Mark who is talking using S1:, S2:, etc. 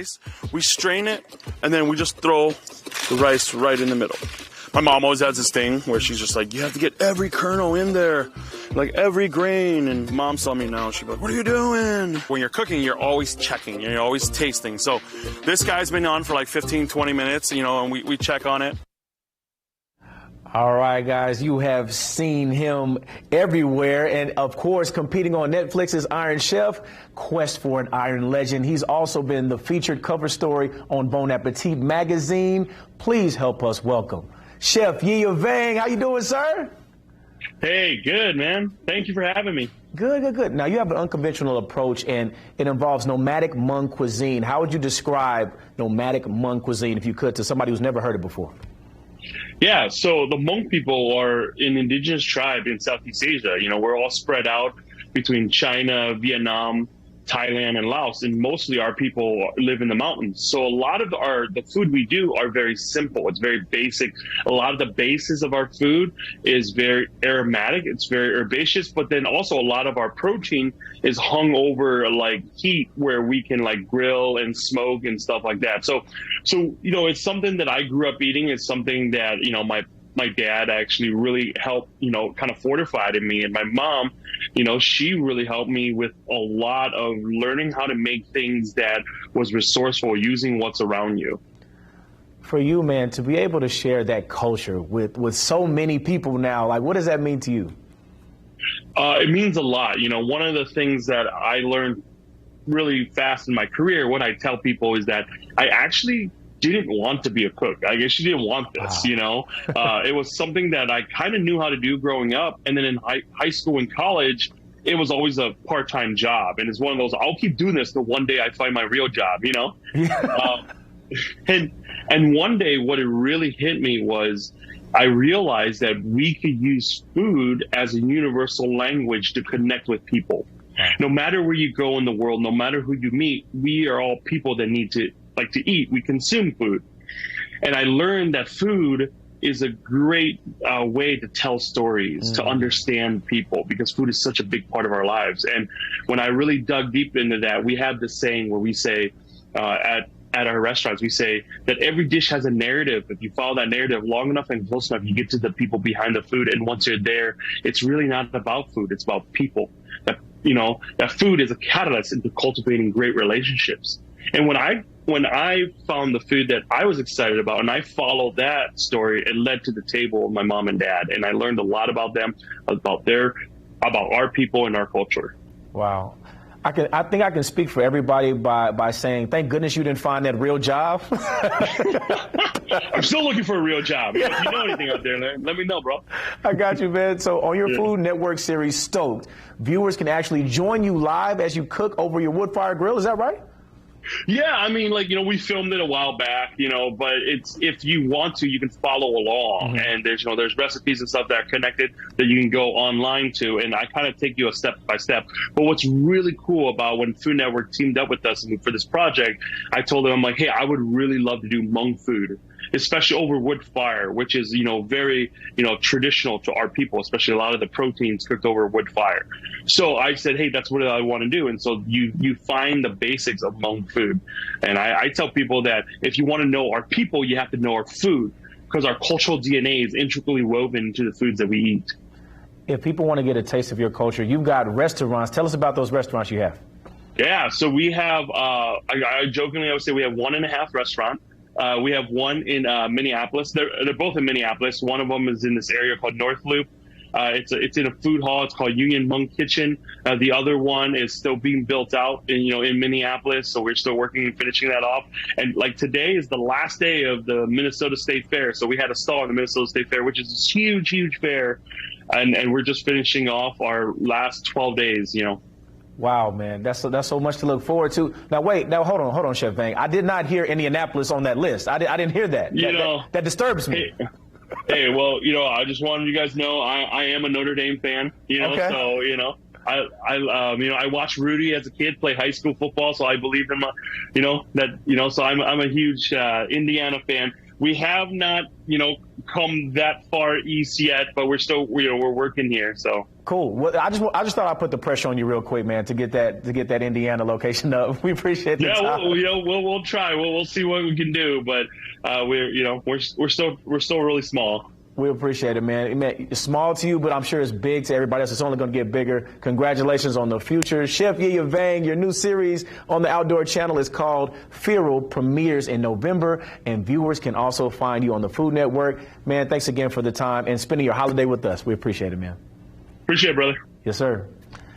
S1: rice. We strain it, and then we just throw the rice right in the middle. My mom always has this thing where she's just like, you have to get every kernel in there, like every grain. And mom saw me now, she'd be like, what are you doing? When you're cooking, you're always checking, you're always tasting. So this guy's been on for like 15, 20 minutes, you know, and we check on it.
S2: All right, guys, you have seen him everywhere. And, of course, competing on Netflix's Iron Chef, Quest for an Iron Legend. He's also been the featured cover story on Bon Appetit magazine. Please help us welcome Chef Yi Vang. How you doing, sir?
S3: Hey, good, man. Thank you for having me.
S2: Good, good, good. Now, you have an unconventional approach, and it involves nomadic Hmong cuisine. How would you describe nomadic Hmong cuisine, if you could, to somebody who's never heard it before?
S3: Yeah, so the Hmong people are an indigenous tribe in Southeast Asia. You know, we're all spread out between China, Vietnam, Thailand, and Laos, and mostly our people live in the mountains. So a lot of the food we do are very simple. It's very basic. A lot of the basis of our food is very aromatic. It's very herbaceous, but then also a lot of our protein is hung over like heat where we can like grill and smoke and stuff like that. So you know, it's something that I grew up eating. It's something that, you know, my dad actually really helped, you know, kind of fortified in me. And my mom, you know, she really helped me with a lot of learning how to make things that was resourceful using what's around you.
S2: For you, man, to be able to share that culture with so many people now, like, what does that mean to you?
S3: It means a lot. You know, one of the things that I learned really fast in my career, what I tell people is that I actually didn't want to be a cook. I guess she didn't want this, you know. It was something that I kind of knew how to do growing up. And then in high school and college, it was always a part-time job. And it's one of those, I'll keep doing this till one day I find my real job, you know. And one day what it really hit me was I realized that we could use food as a universal language to connect with people. No matter where you go in the world, no matter who you meet, we are all people that need to like to eat. We consume food. And I learned that food is a great way to tell stories, to understand people, because food is such a big part of our lives. And when I really dug deep into that, we have this saying where we say at our restaurants, we say that every dish has a narrative. If you follow that narrative long enough and close enough, you get to the people behind the food. And once you're there, it's really not about food. It's about people. That, you know, that food is a catalyst into cultivating great relationships. And when I found the food that I was excited about and I followed that story, it led to the table of my mom and dad. And I learned a lot about them, about our people and our culture.
S2: Wow. I think I can speak for everybody by saying, thank goodness you didn't find that real job.
S3: I'm still looking for a real job. If you know anything out there, let me know, bro.
S2: I got you, man. So on your Food Network series, Stoked, viewers can actually join you live as you cook over your wood fire grill. Is that right?
S3: Yeah, I mean, like, you know, we filmed it a while back, you know, but it's, if you want to, you can follow along. And there's, you know, there's recipes and stuff that are connected that you can go online to. And I kind of take you a step by step. But what's really cool about when Food Network teamed up with us for this project, I told them, I'm like, hey, I would really love to do Hmong food, especially over wood fire, which is, you know, very, you know, traditional to our people, especially a lot of the proteins cooked over wood fire. So I said, hey, that's what I want to do. And so you find the basics of Hmong food. And I tell people that if you want to know our people, you have to know our food, because our cultural DNA is intricately woven into the foods that we eat.
S2: If people want to get a taste of your culture, you've got restaurants. Tell us about those restaurants you have.
S3: Yeah, so we have, I jokingly I would say we have 1.5 restaurants. We have one in Minneapolis. They're both in Minneapolis. One of them is in this area called North Loop. It's in a food hall. It's called Union Hmong Kitchen. The other one is still being built out in Minneapolis. So we're still working and finishing that off. And like today is the last day of the Minnesota State Fair. So we had a stall in the Minnesota State Fair, which is this huge, huge fair. And we're just finishing off our last 12 days, you know.
S2: Wow, man, that's so much to look forward to. Now, hold on, Chef Vang. I did not hear Indianapolis on that list. I didn't hear that. That distributes me.
S3: Hey, well, you know, I just wanted you guys to know I am a Notre Dame fan. You know,
S2: okay.
S3: So you know, I watched Rudy as a kid play high school football, so I believe him. So I'm a huge Indiana fan. We have not, come that far east yet, but we're still, we're working here. So.
S2: Cool. Well, I just thought I'd put the pressure on you real quick, man, to get that Indiana location up. We appreciate the time.
S3: We'll try. We'll see what we can do, but we're still really small.
S2: We appreciate it, man. It's small to you, but I'm sure it's big to everybody else. It's only going to get bigger. Congratulations on the future. Chef Yiya Vang, your new series on the Outdoor Channel is called Feral, premieres in November, and viewers can also find you on the Food Network. Man, thanks again for the time and spending your holiday with us. We appreciate it, man.
S3: Appreciate it, brother.
S2: Yes, sir.